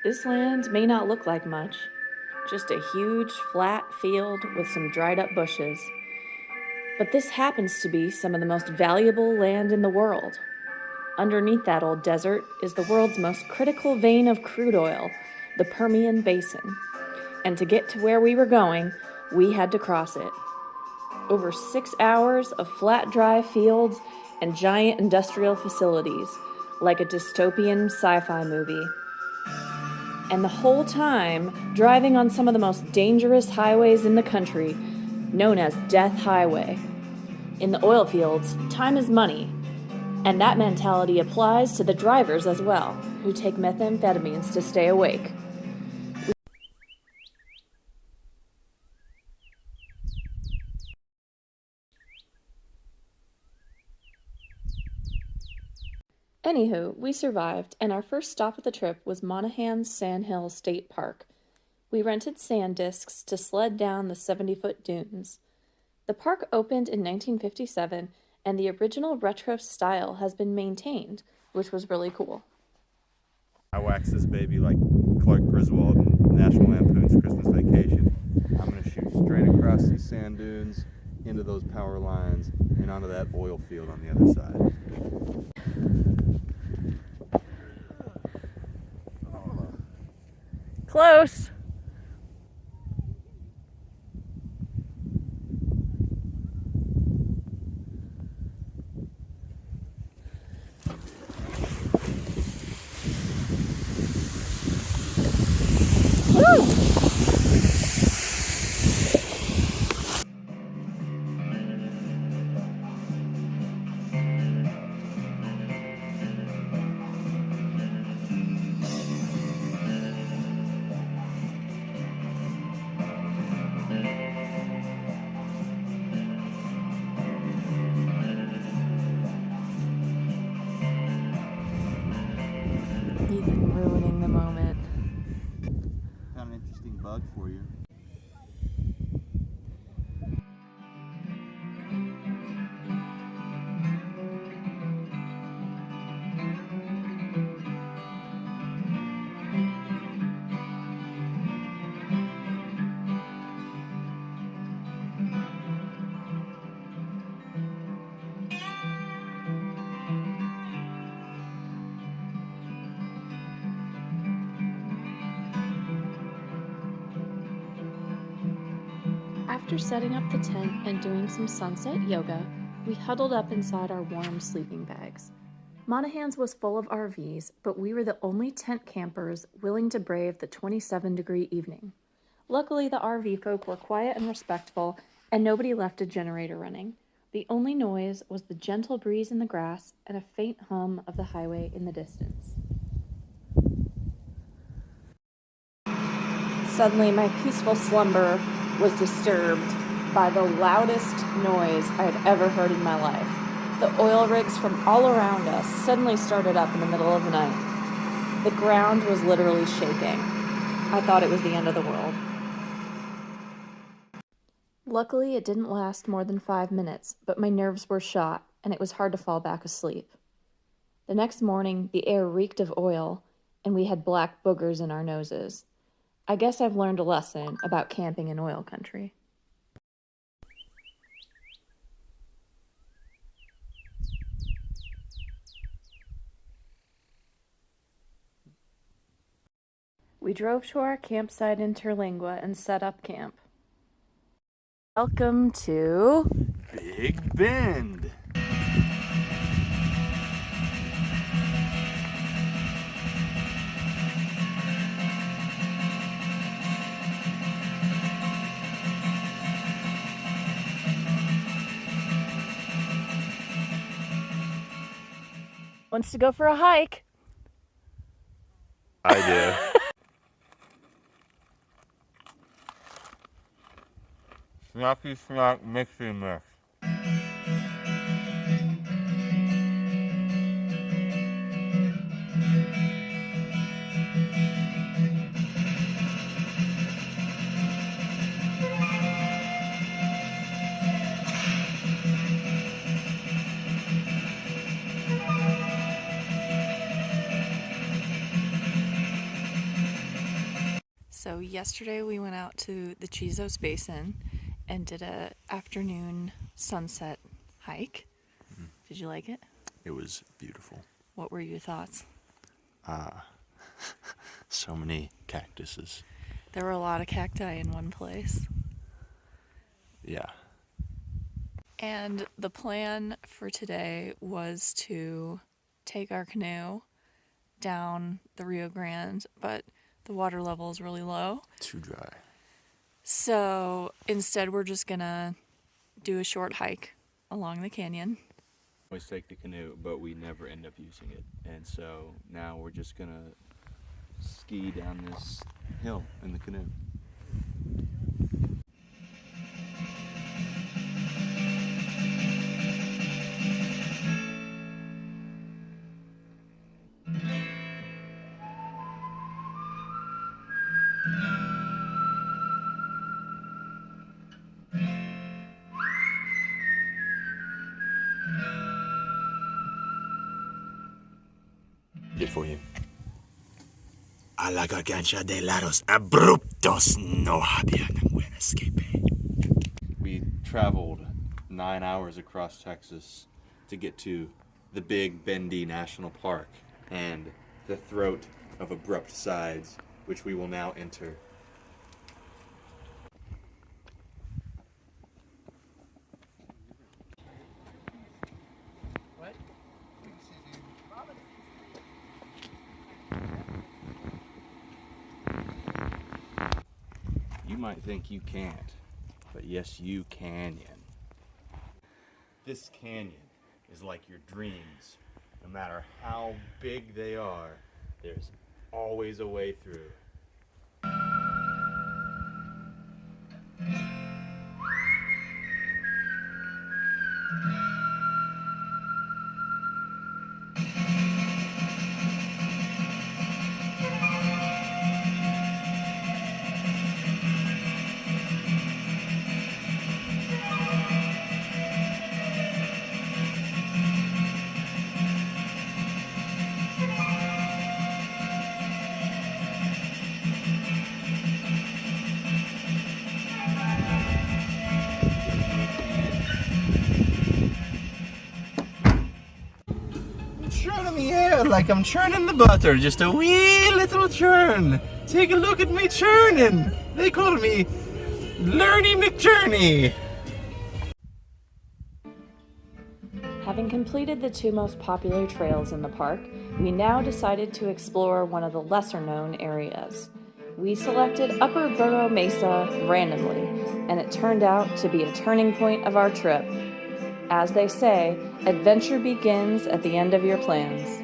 This land may not look like much, just a huge, flat field with some dried up bushes. But this happens to be some of the most valuable land in the world. Underneath that old desert is the world's most critical vein of crude oil, the Permian Basin. And to get to where we were going, we had to cross it. Over 6 hours of flat, dry fields and giant industrial facilities, like a dystopian sci-fi movie. And the whole time, driving on some of the most dangerous highways in the country, known as Death Highway. In the oil fields, time is money, and that mentality applies to the drivers as well, who take methamphetamines to stay awake. Anywho, we survived, and our first stop of the trip was Monahan's Sandhills State Park. We rented sand discs to sled down the 70-foot dunes. The park opened in 1957, and the original retro style has been maintained, which was really cool. I wax this baby like Clark Griswold in National Lampoon's Christmas Vacation. I'm going to shoot straight across these sand dunes, into those power lines, and onto that oil field on the other side. Close! Even ruining the moment. Found an interesting bug for you. After setting up the tent and doing some sunset yoga, we huddled up inside our warm sleeping bags. Monahan's was full of RVs, but we were the only tent campers willing to brave the 27-degree evening. Luckily, the RV folk were quiet and respectful, and nobody left a generator running. The only noise was the gentle breeze in the grass and a faint hum of the highway in the distance. Suddenly, my peaceful slumber was disturbed by the loudest noise I had ever heard in my life. The oil rigs from all around us suddenly started up in the middle of the night. The ground was literally shaking. I thought it was the end of the world. Luckily, it didn't last more than 5 minutes, but my nerves were shot, and it was hard to fall back asleep. The next morning, the air reeked of oil, and we had black boogers in our noses. I guess I've learned a lesson about camping in oil country. We drove to our campsite in Terlingua and set up camp. Welcome to Big Bend. Wants to go for a hike. I do. Snacky snack, mixy mix. So yesterday we went out to the Chizos Basin and did a afternoon sunset hike. Did you like it? It was beautiful. What were your thoughts? So many cactuses. There were a lot of cacti in one place. Yeah. And the plan for today was to take our canoe down the Rio Grande, but the water level is really low. Too dry. So instead we're just gonna do a short hike along the canyon. Always take the canoe, but we never end up using it. And so now we're just gonna ski down this hill in the canoe. It for you. A la gargancha de lados abruptos no había ningún escape. We traveled 9 hours across Texas to get to the Big Bendy National Park and the throat of abrupt sides, which we will now enter. You might think you can't, but yes, you can. This canyon is like your dreams. No matter how big they are, there's always a way through. Churning the air like I'm churning the butter, just a wee little churn. Take a look at me churning. They call me Lerny McJourney. Having completed the two most popular trails in the park, we now decided to explore one of the lesser-known areas. We selected Upper Burro Mesa randomly, and it turned out to be a turning point of our trip. As they say, adventure begins at the end of your plans.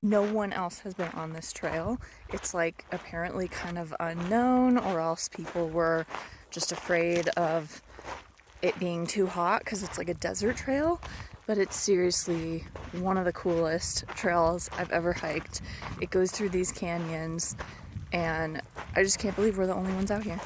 No one else has been on this trail. It's like apparently kind of unknown, or else people were just afraid of it being too hot because it's like a desert trail. But it's seriously one of the coolest trails I've ever hiked. It goes through these canyons, and I just can't believe we're the only ones out here.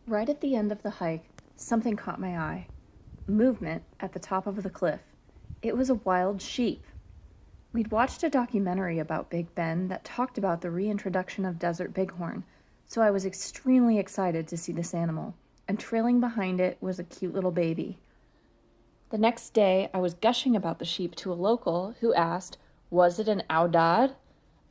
Right at the end of the hike, something caught my eye. Movement at the top of the cliff. It was a wild sheep. We'd watched a documentary about Big Bend that talked about the reintroduction of desert bighorn, so I was extremely excited to see this animal, and trailing behind it was a cute little baby. The next day, I was gushing about the sheep to a local who asked, was it an aoudad?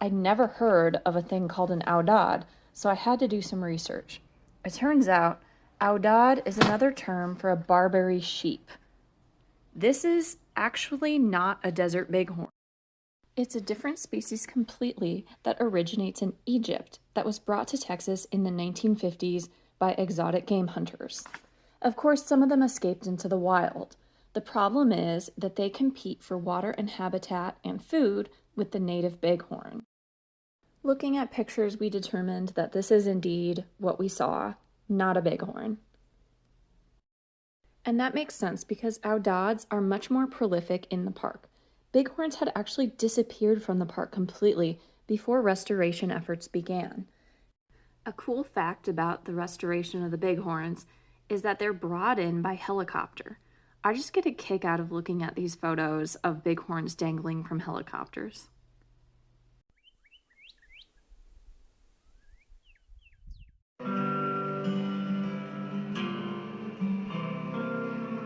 I'd never heard of a thing called an aoudad, so I had to do some research. It turns out, aoudad is another term for a Barbary sheep. This is actually not a desert bighorn. It's a different species completely that originates in Egypt that was brought to Texas in the 1950s by exotic game hunters. Of course, some of them escaped into the wild. The problem is that they compete for water and habitat and food with the native bighorn. Looking at pictures, we determined that this is indeed what we saw, not a bighorn. And that makes sense because aoudads are much more prolific in the park. Bighorns had actually disappeared from the park completely before restoration efforts began. A cool fact about the restoration of the bighorns is that they're brought in by helicopter. I just get a kick out of looking at these photos of bighorns dangling from helicopters.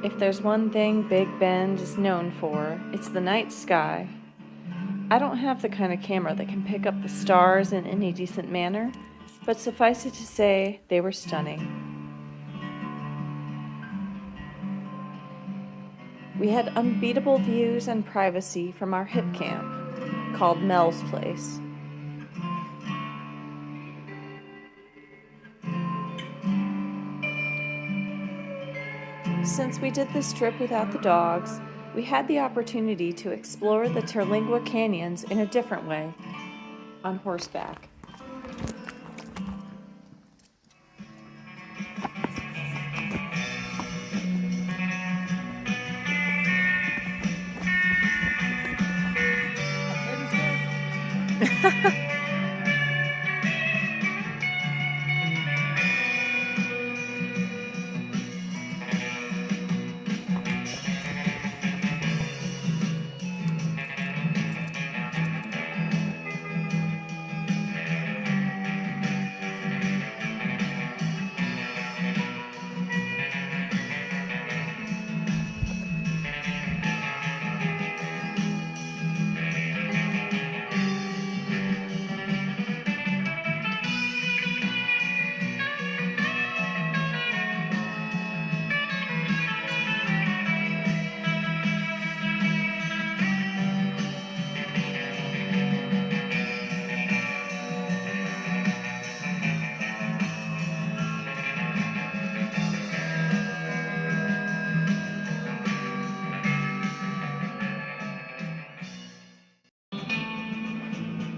If there's one thing Big Bend is known for, it's the night sky. I don't have the kind of camera that can pick up the stars in any decent manner, but suffice it to say, they were stunning. We had unbeatable views and privacy from our hip camp, called Mel's Place. Since we did this trip without the dogs, we had the opportunity to explore the Terlingua canyons in a different way, on horseback.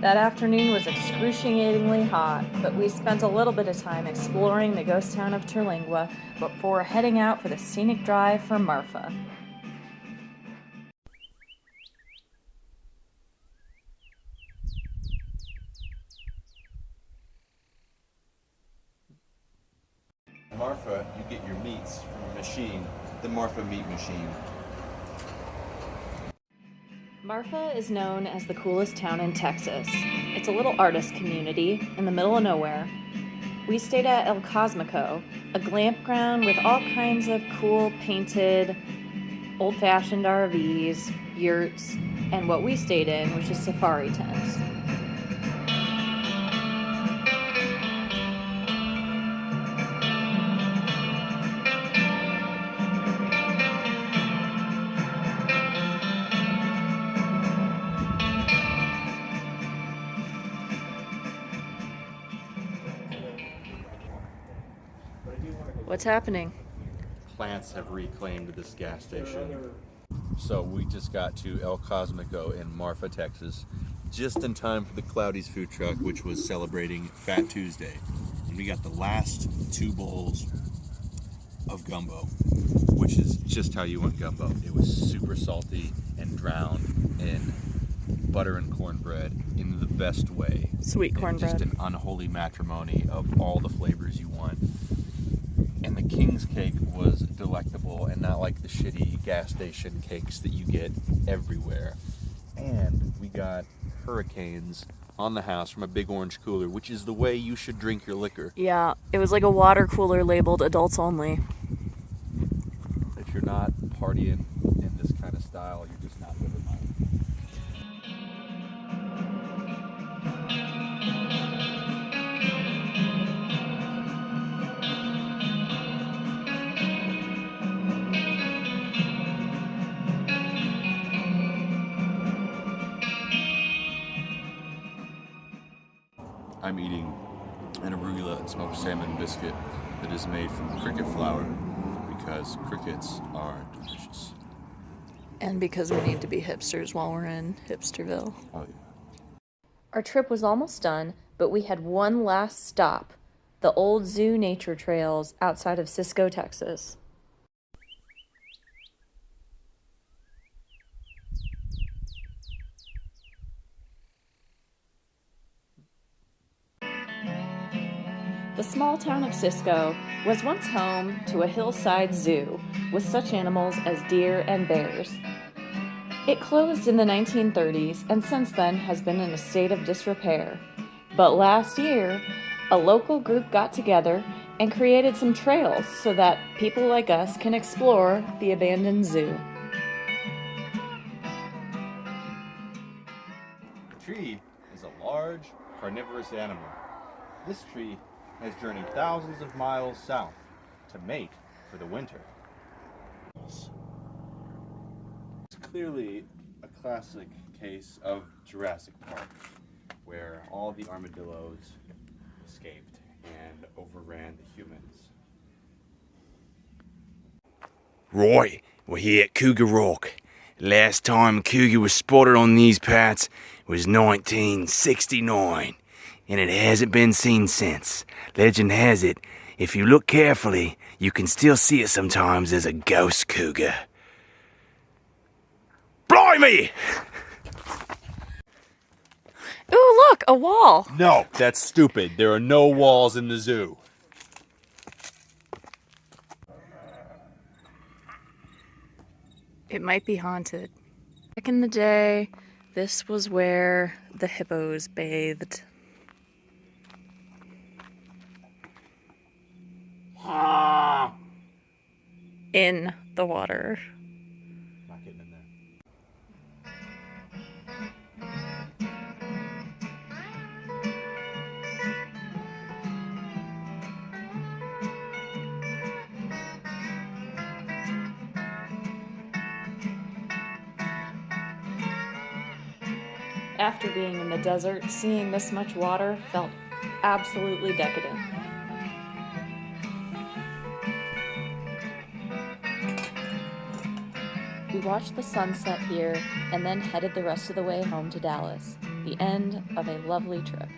That afternoon was excruciatingly hot, but we spent a little bit of time exploring the ghost town of Terlingua before heading out for the scenic drive for Marfa. Marfa, you get your meats from a machine, the Marfa meat machine. Marfa is known as the coolest town in Texas. It's a little artist community in the middle of nowhere. We stayed at El Cosmico, a glamp ground with all kinds of cool painted, old-fashioned RVs, yurts, and what we stayed in, which is safari tents. What's happening? Plants have reclaimed this gas station. So we just got to El Cosmico in Marfa, Texas, just in time for the Cloudy's food truck, which was celebrating Fat Tuesday. And we got the last 2 bowls of gumbo, which is just how you want gumbo. It was super salty and drowned in butter and cornbread in the best way. Sweet cornbread. Just an unholy matrimony of all the flavors you want. And the King's cake was delectable and not like the shitty gas station cakes that you get everywhere. And we got hurricanes on the house from a big orange cooler, which is the way you should drink your liquor. Yeah, it was like a water cooler labeled adults only. If you're not partying, I'm eating an arugula and smoked salmon biscuit that is made from cricket flour because crickets are delicious. And because we need to be hipsters while we're in Hipsterville. Oh yeah. Our trip was almost done, but we had one last stop, the old zoo nature trails outside of Cisco, Texas. The small town of Cisco was once home to a hillside zoo with such animals as deer and bears. It closed in the 1930s and since then has been in a state of disrepair. But last year, a local group got together and created some trails so that people like us can explore the abandoned zoo. A tree is a large, carnivorous animal. This tree has journeyed thousands of miles south to mate for the winter. It's clearly a classic case of Jurassic Park, where all the armadillos escaped and overran the humans. Right, we're here at Cougar Rock. Last time a cougar was spotted on these parts was 1969, and it hasn't been seen since. Legend has it, if you look carefully, you can still see it sometimes as a ghost cougar. Blimey! Ooh, look, a wall! No, that's stupid. There are no walls in the zoo. It might be haunted. Back in the day, this was where the hippos bathed. In the water. Not getting in there. After being in the desert, seeing this much water felt absolutely decadent. We watched the sunset here and then headed the rest of the way home to Dallas, the end of a lovely trip.